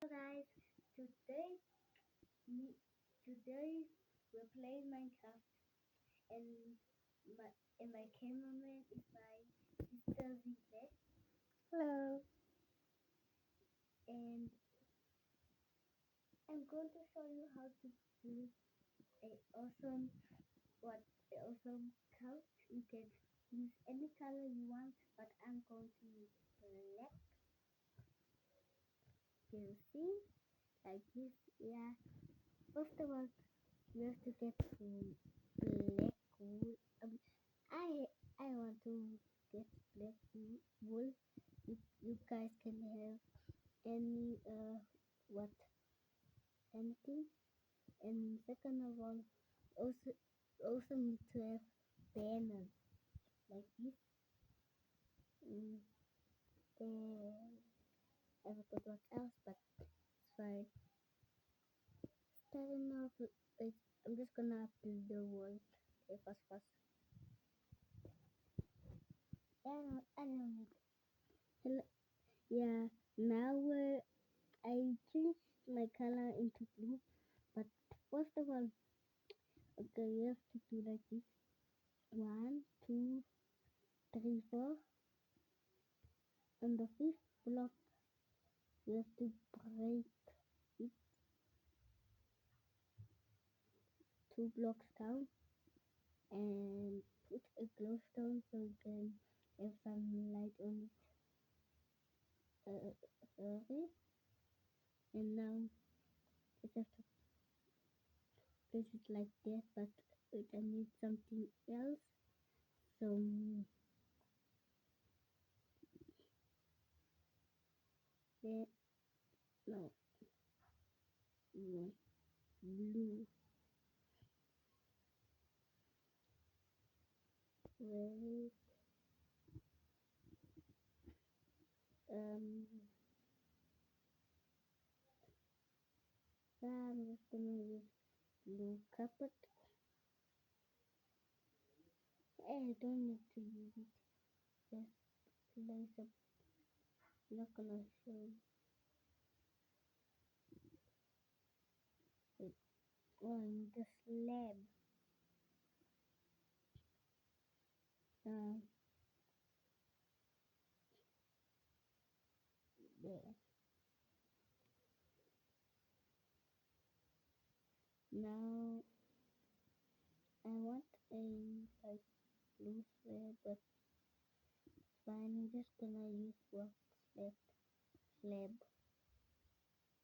Guys, today me today we're playing Minecraft and my my cameraman is my sister Zile Hello. and I'm going to show you how to do a awesome couch. You can use any color you want, but I'm going to use black. You see, like this. Yeah. First of all, you have to get some black wool. I I want to get black wool. You guys can have any what anything. And second of all, also also need to have banners like this. Mm, then I forgot what else, but it's fine. Starting off, I'm just gonna build the wall. Okay, fast. I don't need. Hello. Yeah. Now I changed my color into blue, but first of all, okay, you have to do like this. One, two, three, four. On the fifth block, you have to break it 2 blocks down and put a glowstone so you can have some light on it. Sorry. And now just have to place it like that, but I need something else. So there, no, no, blue. Where um, I'm just gonna use blue carpet. I don't need to use it. Just place up. Not gonna show it on the slab. Uh, there. Now I want a like blue slab, but fine. I'm just gonna use rock slab.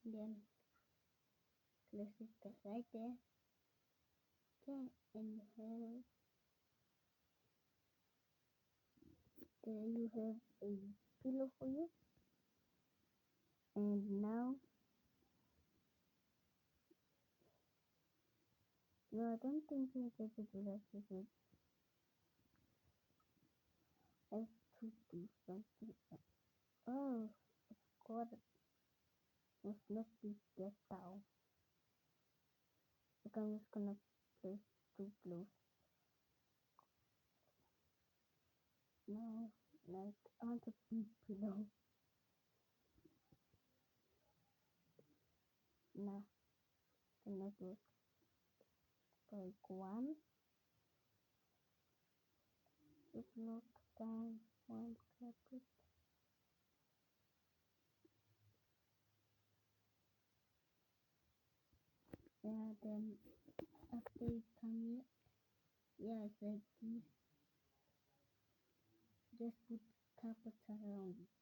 Then place it right there. Okay, and there you have a pillow for you. And now, no, I don't think you're going to do that. You have to do something. Oh, God, must not be that down. Like I'm just gonna place 2 blue. No, like I want a big pillow. Nah, cannot work. Like one, two block down, one carpet. Yeah, then after you come here, yeah, it's like this. Just put carpet around it.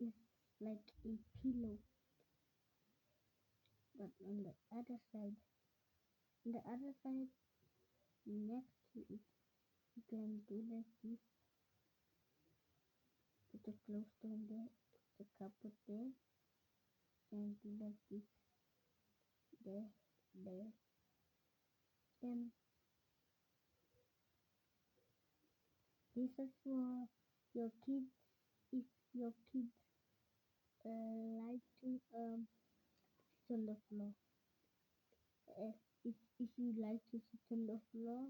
It's like a pillow, but on the other side, next to it, you can do like this. Put a glowstone there, put a carpet there, and do like this. There, there. Then this is for your kids. If your kids like to sit on the floor. If you like to sit on the floor,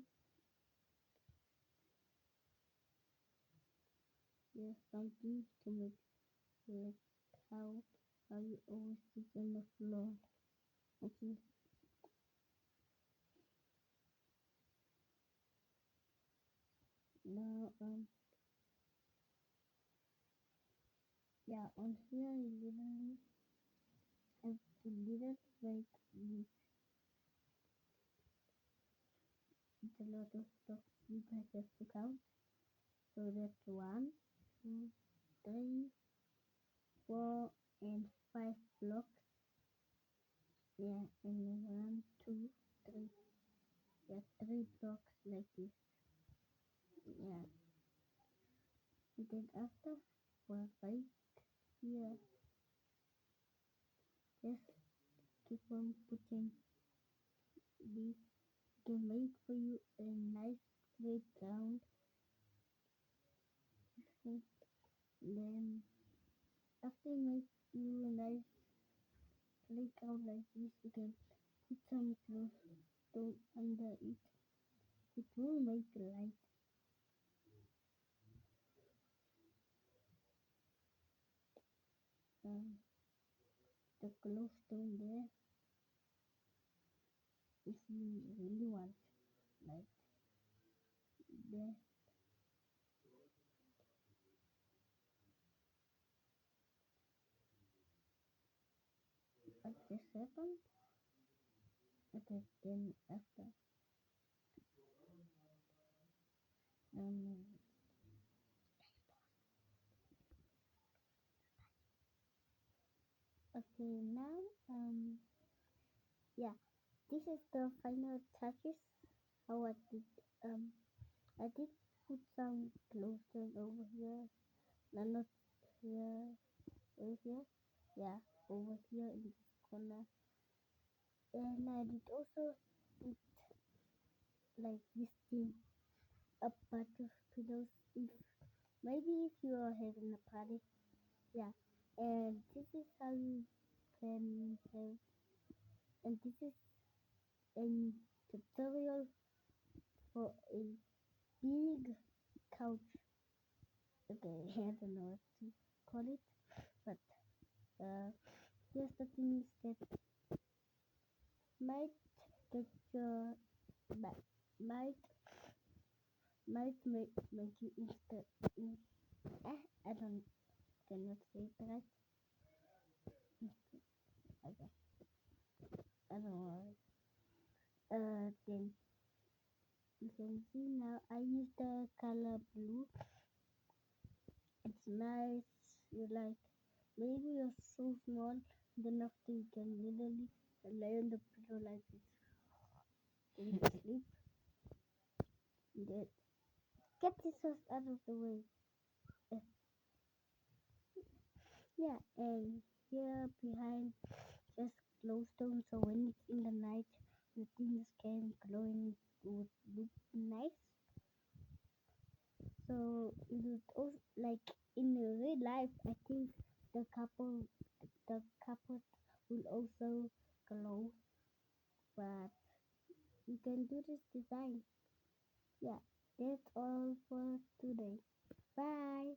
There's something to make like how you always sit on the floor. Okay. Now yeah, on here you literally have to little like it's a lot of stuff you guys have to count. So that's 1, 2, 3, 4, and 5 blocks. Yeah, and then 1, 2, 3. Yeah, 3 blocks like this. Yeah. And then after for right here, just keep on putting this can make for you a nice straight ground. And then after you make you a nice straight ground like this, you can put some clothes under it. It will make light. Um, the glowstone there if you really want like there. But this happened. Okay, then after um okay now yeah, this is the final touches. How um I did put some glowstone over here. No, not here. Over here. Yeah, over here in this corner. And I did also put like this thing, a bunch of pillows. If maybe if you are having a party, yeah. And this is how you can have. And this is a tutorial for a big couch. Okay, I don't know what to call it, but uh, here's the thing is that might get your might might make you insta in, I don't cannot say it right. Okay, I don't know. Then you can see now I use the color blue. It's nice. You like maybe you're so small then after you can literally lay on the pillow like this and sleep. Then get this first out of the way. Uh, yeah, and here behind just glowstone so when it's in the night the things can glowing would look nice. So it would also like in real life I think the couple will also glow, but you can do this design. Yeah, that's all for today. Bye.